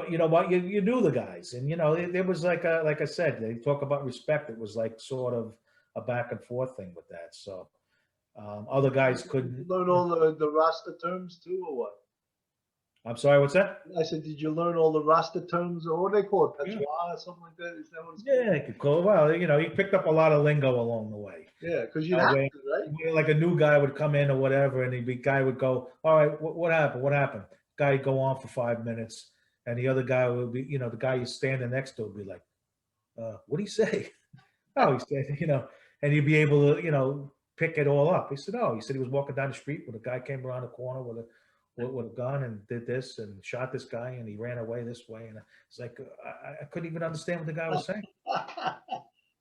but you know what? You knew the guys, and you know there was like like I said, they talk about respect. It was like sort of a back and forth thing with that. So other guys Did you couldn't. learn all the Rasta terms too, or what? I'm sorry, what's that? I said, did you learn all the Rasta terms, or what do they call it, Yeah, patois or something like that? Is that what it's called? yeah, you could call. Well, you know, you picked up a lot of lingo along the way. Yeah, because you'd have Where, to, right? where like a new guy would come in or whatever, and the guy would go, "All right, what happened? What happened?" Guy would go on for 5 minutes, and the other guy would be, you know, the guy you're standing next to would be like, "What did he say?" Oh, he said, you know, and you'd be able to, you know, pick it all up. He said, "Oh, he said he was walking down the street when a guy came around the corner with a gun and did this and shot this guy, and he ran away this way." And it's like I couldn't even understand what the guy was saying.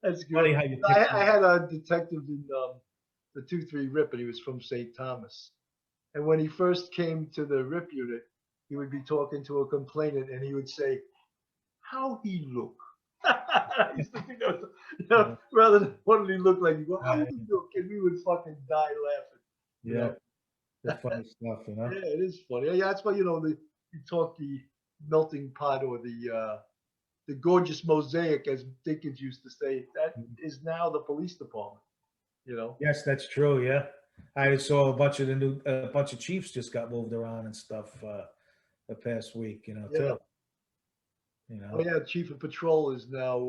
That's good. Funny how you pick I things up. had a detective in the 2-3 RIP, and he was from St. Thomas. And when he first came to the RIP unit, he would be talking to a complainant, and he would say, "How he look?" I used to think that was, rather than what did he look like, you go, "How Uh, he look?" And we would fucking die laughing. You yeah, know? the funny stuff, you know. Yeah, it is funny. Yeah, that's why you talk the melting pot or the gorgeous mosaic, as Dickens used to say. That is now the police department. You know. Yes, that's true. Yeah, I saw a bunch of chiefs just got moved around and stuff the past week. You know, Yeah. too. You Oh know, yeah, chief of patrol is now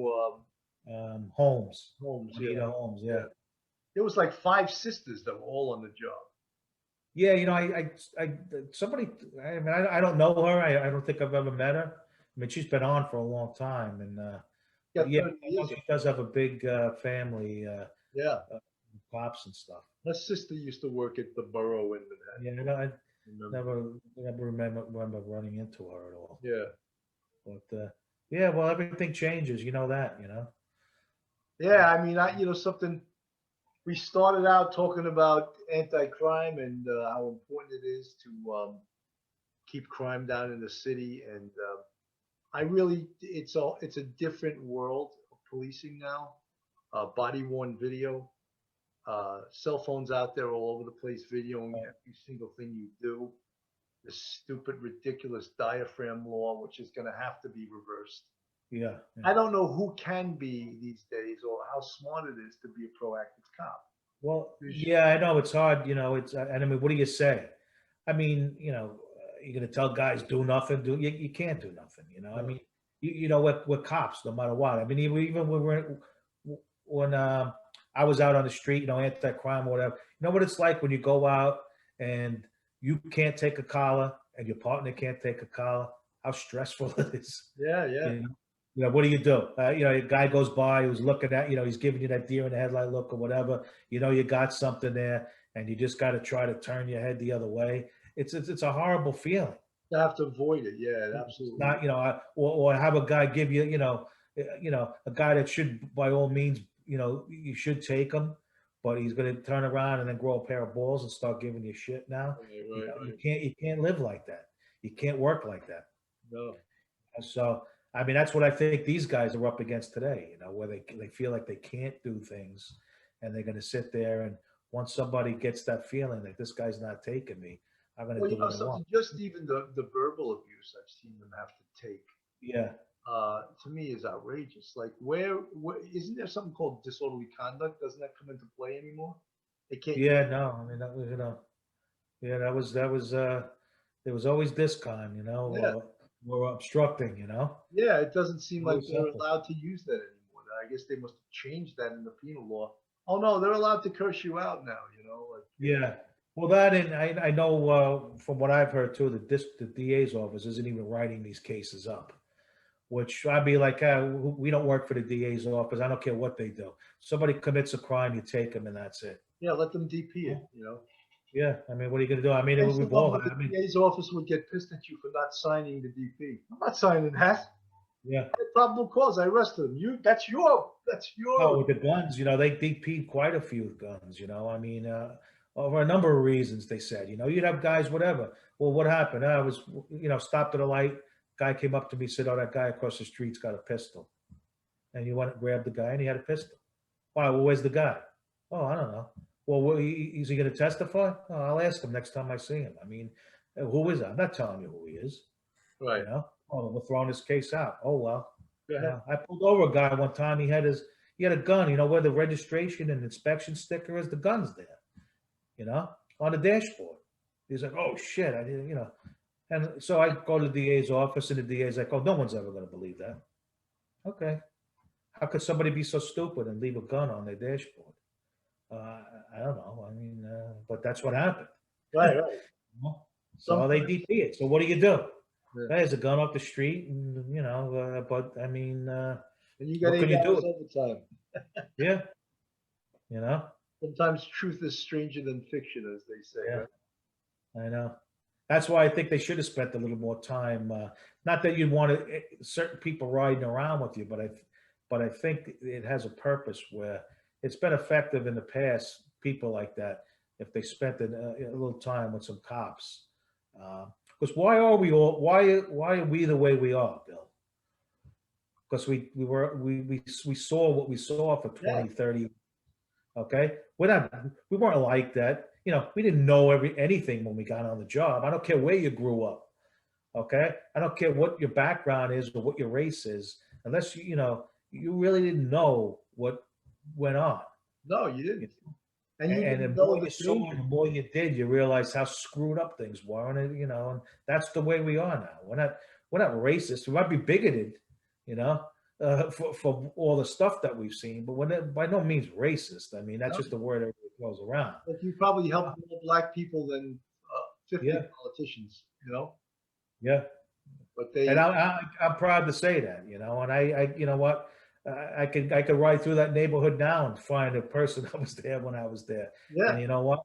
Holmes, Holmes. Yeah, Anita Holmes. yeah. Yeah, There was like 5 sisters that were all on the job. yeah. You know, somebody. I mean, I don't know her. I don't think I've ever met her. I mean, she's been on for a long time, and but Got yeah, 30 I know years. she does have a big family, Yeah, uh, cops and stuff. my sister used to work at the borough in Yeah, Manhattan. I Remember? never remember running into her at all. Yeah, But yeah, well, everything changes. You know that. You know. yeah. I mean, something. We started out talking about anti-crime and how important it is to keep crime down in the city, and I really, it's a different world of policing now. Body worn video, cell phones out there all over the place, videoing every single thing you do. This stupid, ridiculous diaphragm law, which is going to have to be reversed. Yeah, I yeah. don't know who can be these days or how smart it is to be a proactive cop. Well, There's- yeah, I know it's hard. You know, and I mean, what do you say? I mean, you know, you're gonna tell guys do nothing. You can't do nothing. You know, I No. mean, you know, we're cops no matter what. I mean, even when I was out on the street, you know, anti-crime or whatever. You know what it's like when you go out and you can't take a collar and your partner can't take a collar. How stressful it is. Yeah, yeah. You know, what do you do? You know, a guy goes by who's looking at, you know, he's giving you that deer in the headlight look or whatever. You know, you got something there, and you just got to try to turn your head the other way. It's a horrible feeling. You have to avoid it. Yeah, It's absolutely. not, you know, or have a guy give you, you know, a guy that should, by all means, you know, you should take him, but he's going to turn around and then grow a pair of balls and start giving you shit now. Right, You right, know, right. you can't live like that. You can't work like that. No. So, I mean, that's what I think these guys are up against today, you know, where they feel like they can't do things and they're going to sit there. And once somebody gets that feeling that this guy's not taking me, I'm going to Well, do what I want. something, just even the verbal abuse I've seen them have to take, Yeah. to me is outrageous. Like, where isn't there something called disorderly conduct? Doesn't that come into play anymore? They can't use. Yeah. No, I mean, that was, you know, yeah, there was always this kind, you Yeah, know, or obstructing, you know, yeah. It doesn't seem like always they're something. allowed to use that anymore. I guess they must have changed that in the penal law. Oh no, they're allowed to curse you out now. Like Yeah. Well, that and I know from what I've heard too, that the DA's office isn't even writing these cases up. Which I'd be like, we don't work for the DA's office. I don't care what they do. Somebody commits a crime, you take them, and that's it. yeah, let them DP it. Yeah, I mean, what are you going to do? I mean, They we've said, "Oh, all but had. the I mean, DA's office would get pissed at you for not signing the DP." I'm not signing that. yeah. I had probable cause. I arrested him. That's your. Oh, with the guns, you know, they DP'd quite a few guns. You know, I mean, over a number of reasons. They said, you know, you'd have guys, whatever. Well, what happened? I was, you know, stopped at a light. Guy came up to me, said, "Oh, that guy across the street's got a pistol." And you went and grabbed the guy, and he had a pistol. Why? Well, where's the guy? Oh, I don't know. Well, is he going to testify? Oh, I'll ask him next time I see him. I mean, who is that? I'm not telling you who he is. You Right. know. Oh, we're throwing this case out. Oh well. Go ahead. I pulled over a guy one time. He had a gun. You know where the registration and inspection sticker is? The gun's there. You know, on the dashboard. He's like, oh shit, I didn't. You know, and so I go to the DA's office, and the DA's like, oh, no one's ever going to believe that. Okay. How could somebody be so stupid and leave a gun on their dashboard? I don't know. I mean, but that's what happened. Right, right. You know? So they DP it. So what do you do? Yeah. There's a gun off the street, and you know. But I mean, And you got what can 8 you do? hours overtime. Yeah, you know. Sometimes truth is stranger than fiction, as they say. Yeah, Right? I know. That's why I think they should have spent a little more time. Not that you'd want certain people riding around with you, but I think it has a purpose where it's been effective in the past. People like that, if they spent a little time with some cops. Because why are we all? Why are we the way we are, Bill? Because we saw what we saw for 20, Yeah. 30. Okay, we weren't like that. You know, we didn't know anything when we got on the job. I don't care where you grew up. Okay, I don't care what your background is or what your race is, unless you know you really didn't know what went on. No, you didn't. And you And didn't the know more the you saw, danger. the more you did, you realize how screwed up things were, and you know, and that's the way we are now. We're not racist. We might be bigoted, you know, for all the stuff that we've seen, but we're by no means racist. I mean, that's No. just the word everybody throws around. Like you probably helped more black people than 50 Yeah. politicians, you know? Yeah, But and they, I'm proud to say that, you know, and I you know what, I could ride through that neighborhood now and find a person that was there when I was there, and yeah, you know what?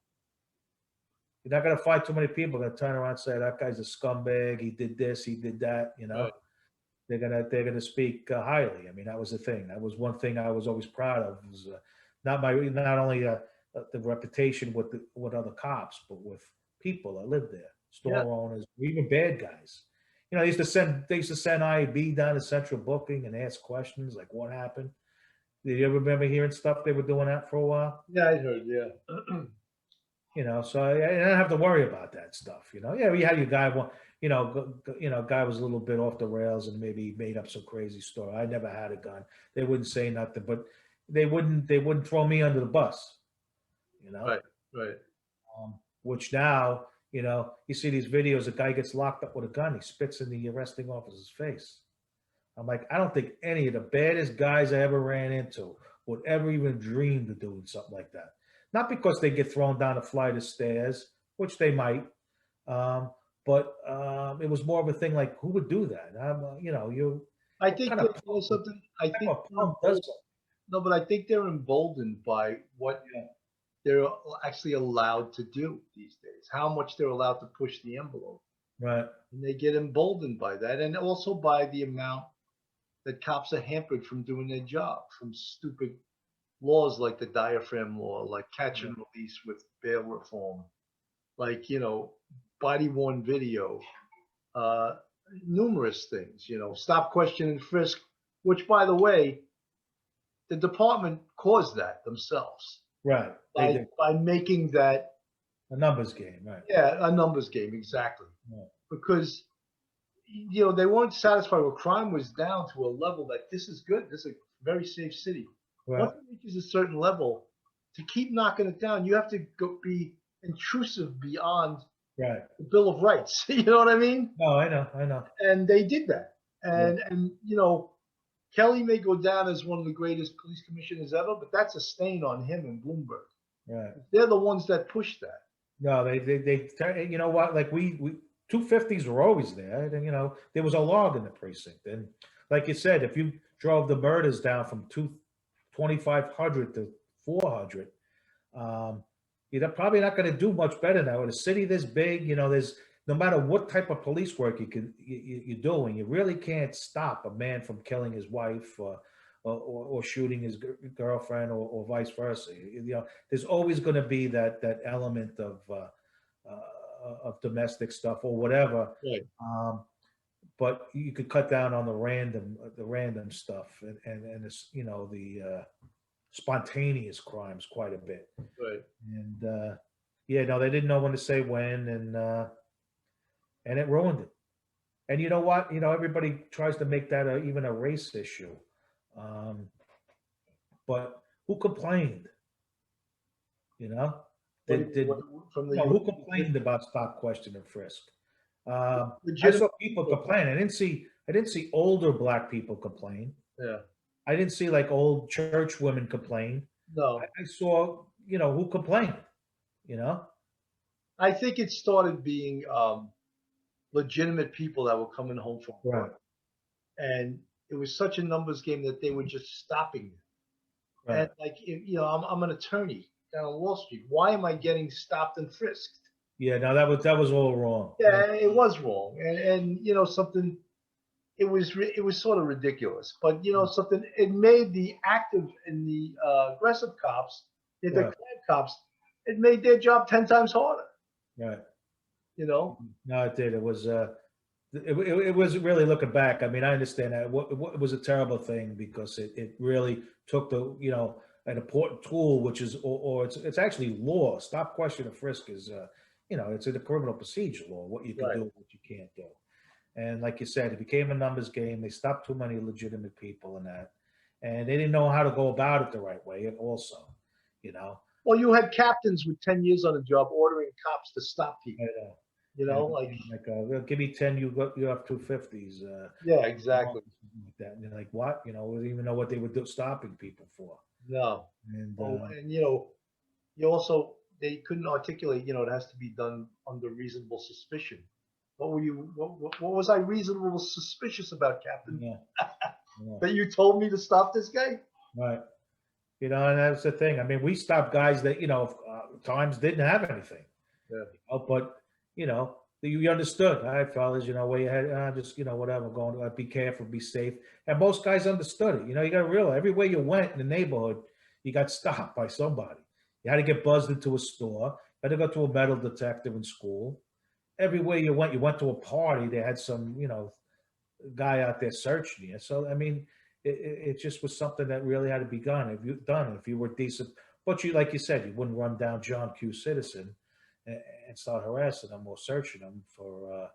You're not gonna find too many people gonna turn around and say that guy's a scumbag. He did this. He did that. You know, right. they're gonna speak highly. I mean, that was the thing. That was one thing I was always proud of. Was not only the reputation with other cops, but with people that lived there, Yeah. store owners, even bad guys. You know, they used to send IAB down to central booking and ask questions like, "What happened?" Did you ever remember hearing stuff they were doing that for a while? Yeah, I heard. Yeah. You know, so I don't have to worry about that stuff. You know, yeah, we had your guy guy was a little bit off the rails and maybe made up some crazy story. I never had a gun. They wouldn't say nothing, but they wouldn't throw me under the bus. You know, Right. Right. which now you know you see these videos. A guy gets locked up with a gun. He spits in the arresting officer's face. I'm like, I don't think any of the baddest guys I ever ran into would ever even dream of doing something like that. Not because they get thrown down a flight of stairs, which they might, um, but it was more of a thing like, who would do that? You know, I what think kind that, of you know, something, I type think, of punk does that? no, but I think they're emboldened by what Yeah. they're actually allowed to do these days, how much they're allowed to push the envelope. Right. And they get emboldened by that. And also by the amount that cops are hampered from doing their job, from stupid laws like the diaphragm law, like catch and release with bail reform, like, you know, body worn video, uh, numerous things, you know, stop, question, and frisk, which, by the way, the department caused that themselves Right. They did by making that, a numbers game. Right. yeah, a numbers game, exactly. Right. Because, you know, they weren't satisfied with crime was down to a level that this is good. This is a very safe city. Right. Once it reaches a certain level, to keep knocking it down, you have to be intrusive beyond Right. the Bill of Rights. You know what I mean? No, I know. I know. And they did that. Yeah. And you know, Kelly may go down as one of the greatest police commissioners ever, but that's a stain on him and Bloomberg. Right. They're the ones that pushed that. No, you know what? Like we 250s were always there, and you know there was a log in the precinct, and like you said, if you drove the murders down from 2,500 to 400, you're probably not going to do much better now. In a city this big, you know, there's no matter what type of police work you're doing, you really can't stop a man from killing his wife or shooting his girlfriend or vice versa. You know, there's always going to be that element of domestic stuff or whatever. Right. But you could cut down on the random stuff and it's, you know, the spontaneous crimes quite a bit. Right. And yeah, no, they didn't know when to say when, and it ruined it. And you know what? Everybody tries to make that even a race issue. Um, but who complained? You know, What do did you mean? did From the who complained about stop, question, and frisk? I saw legitimate people people? complain. I didn't see older black people complain. Yeah. I didn't see like old church women complain. I, No, I saw, who complained. You know, I think it started being legitimate people that were coming home from right, work, and it was such a numbers game that they were just stopping you. And right. like, I'm an attorney down on Wall Street. Why am I getting stopped and frisked? Yeah, no, that was all wrong. Yeah, it was wrong, and something. It was sort of ridiculous, but something. It made the active and the aggressive cops, the Right, crime cops, it made their job 10 times harder. right. You know. No, it did. It was really looking back. I mean, I understand that it was a terrible thing because it really took an important tool, which is or it's actually law. Stop, question, and frisk is it's in the criminal procedure law what you can Right. do, what you can't do. And like you said, it became a numbers game. They stopped too many legitimate people in that, and they didn't know how to go about it the right way. Also, you know, Well, you had captains with 10 years on the job ordering cops to stop I people. and Like, like give me 10, you have 250s. yeah, exactly. Like that. And they're like, what? We didn't even know what they were stopping people for. No. And Oh, and you also they couldn't articulate. It has to be done under reasonable suspicion. What were you? What was I reasonable suspicious about, Captain? yeah, yeah, That you told me to stop this guy? right. And that's the thing. I mean, we stopped guys that times didn't have anything. Yeah. But you understood. All right, fellas, where you head, just whatever, going. Be careful, be safe. And most guys understood it. You got to realize everywhere you went in the neighborhood, you got stopped by somebody. You had to get buzzed into a store. You had to go to a metal detective in school. Everywhere you went to a party, they had some, guy out there searching you. So I mean, it just was something that really had to be done. If you were decent, but like you said, you wouldn't run down John Q. Citizen and start harassing them or searching them for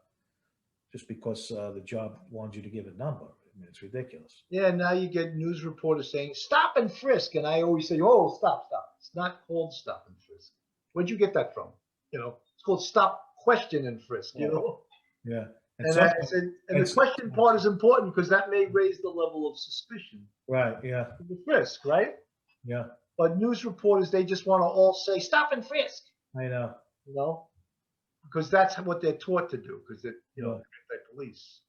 just because the job wanted you to give a number. I mean, it's ridiculous. Yeah. Now you get news reporters saying stop and frisk, and I always say, oh, stop, stop. It's not called stop and frisk. Where'd you get that from? It's called stop, question, and frisk. Yeah, and And some I said, and and the question part is important because that may raise the level of suspicion right, yeah, of the frisk, right? yeah, But news reporters, they just want to all say stop and frisk, I know. you know, because that's what they're taught to do because Yeah. they're police.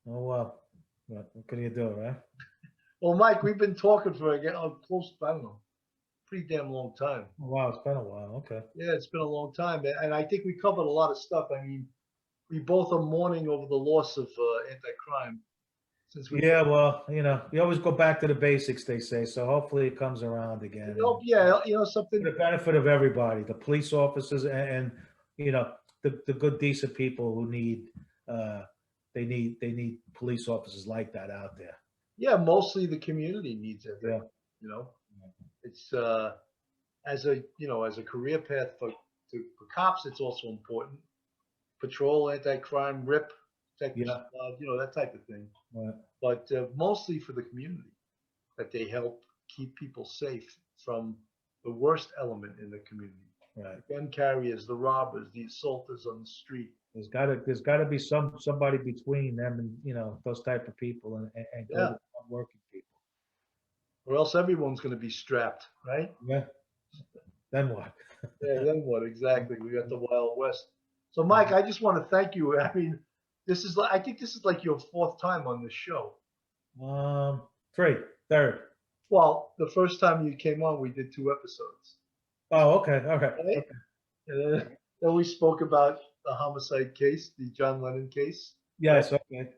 Oh well, what can you do, right? Well, Mike, we've been talking for close, I don't know, pretty damn long time. Oh, wow, it's been a while. Okay. Yeah, it's been a long time, and I think we covered a lot of stuff. I mean, we both are mourning over the loss of anti-crime since we. Yeah, well, you always go back to the basics, they say. So hopefully it comes around again. And Yeah, for something. the benefit of everybody, the police officers and the good, decent people who need they need police officers like that out there. Yeah, mostly the community needs it. Yeah. You know, it's as a career path for cops, it's also important. Patrol, anti-crime, RIP, detective Yeah. squad, that type of thing. Right. But mostly for the community, that they help keep people safe from the worst element in the community. Right. The gun carriers, the robbers, the assaulters on the street. There's gotta be somebody between them and those type of people and Yeah. good working people. Or else everyone's going to be strapped, right? Yeah. Then what? Yeah, then what? Exactly. We got the Wild West. So, Mike, I just want to thank you. I mean, I think this is like your fourth time on this show. Third. Well, the first time you came on, we did 2 episodes. Oh, okay. All right. Right? Okay. And then we spoke about the homicide case, the John Lennon case. Yes. Okay.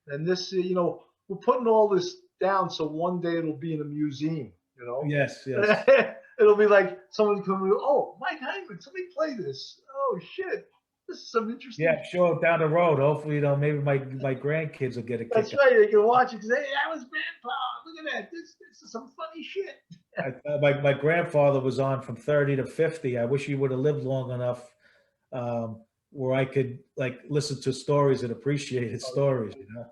And this, we're putting all this down so one day it'll be in a museum, Yes. Yes. It'll be like someone coming, oh, Mike Hinrichs, let me play this. Oh, shit. This is some interesting. Yeah, sure. Down the road, hopefully, maybe my grandkids will get a kick. That's right. They can watch it and say, hey, that was Grandpa. Look at that. This is some funny shit. My grandfather was on from 30 to 50. I wish he would have lived long enough where I could like listen to stories and appreciated stories. You know,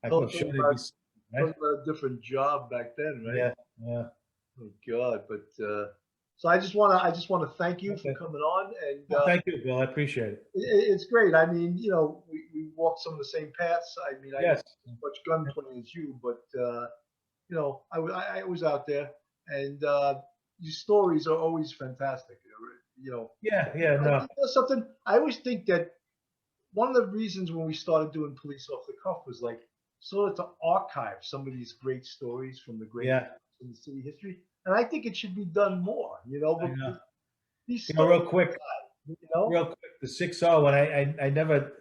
I'm Talking sure they'd about, be right. talking about a different job back then, right? Yeah, yeah. Oh God, but so I just want to thank you for Okay. coming on, and Well, thank you, Bill. I appreciate it. it's great. I mean, we walk some of the same paths. I mean, I didn't Yes. do as much gunplay as you, but I was out there, and your stories are always fantastic. Yeah, yeah. No. There's something I always think that one of the reasons when we started doing police off the cuff was like sort of to archive some of these great stories from the great Yeah, in the city history, and I think it should be done more. I know. But these You know, stories, real quick, you know, real quick. The 6-0, and I never,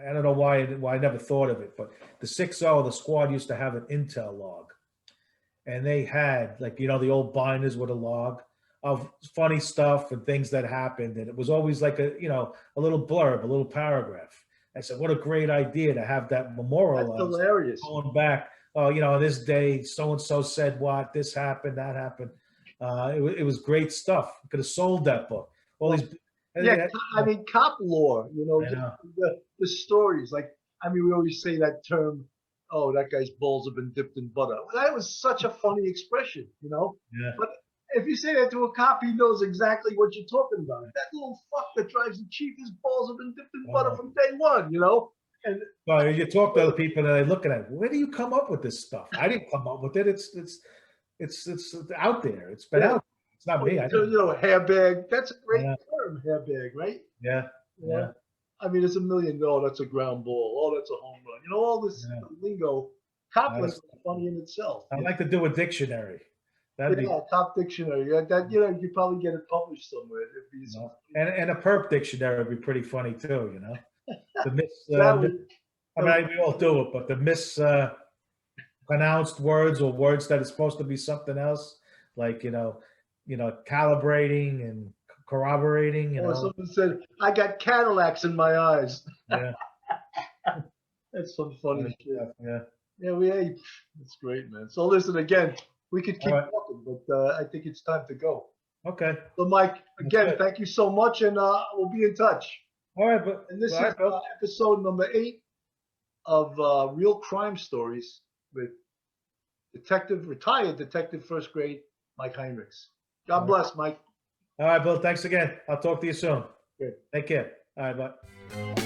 I don't know why I never thought of it, but the 6-0, the squad used to have an intel log, and they had like the old binders with a log of funny stuff and things that happened, and it was always like a little blurb, a little paragraph. I said, what a great idea to have that that's memorialized, hilarious. going back. Oh, this day so and so said what, this happened, that happened. It was great stuff. Could have sold that book. All Well, these, yeah, I mean, cop lore, I just know. the stories. Like, I mean, we always say that term, oh, that guy's balls have been dipped in butter. Well, that was such a funny expression. Yeah. But if you say that to a cop, he knows exactly what you're talking about. That little fuck that drives the chief, his balls have been dipped in butter from day one. And Well, you talk to other people and they're looking at it. Where do you come up with this stuff? I didn't come up with it. It's out there. It's been yeah, out. It's not me. I didn't. hairbag. That's a great Yeah, term, hairbag, right? yeah, You yeah, know? I mean, it's a million. Oh, that's a ground ball. Oh, that's a home run. All this yeah. lingo. Cop lingo That's- is funny in itself. I'd like to do a dictionary. That'd be, Yeah, top dictionary. That you probably get it published somewhere. It'd be and a perp dictionary would be pretty funny too. The that would I mean, we all do it, but the pronounced words or words that are supposed to be something else, like calibrating and corroborating. or someone said, "I got Cadillacs in my eyes." Yeah, That's some funny shit. yeah. Yeah, it's great, man. So listen, again, we could keep All right. talking, but I think it's time to go. Okay. So, Mike, again, good. thank you so much, and we'll be in touch. All right, but And this all right, is Bill. episode number 8 of Real Crime Stories with retired detective first grade, Mike Hinrichs. God bless, Mike. All right, Bill. Thanks again. I'll talk to you soon. Good. Take care. All right, bye.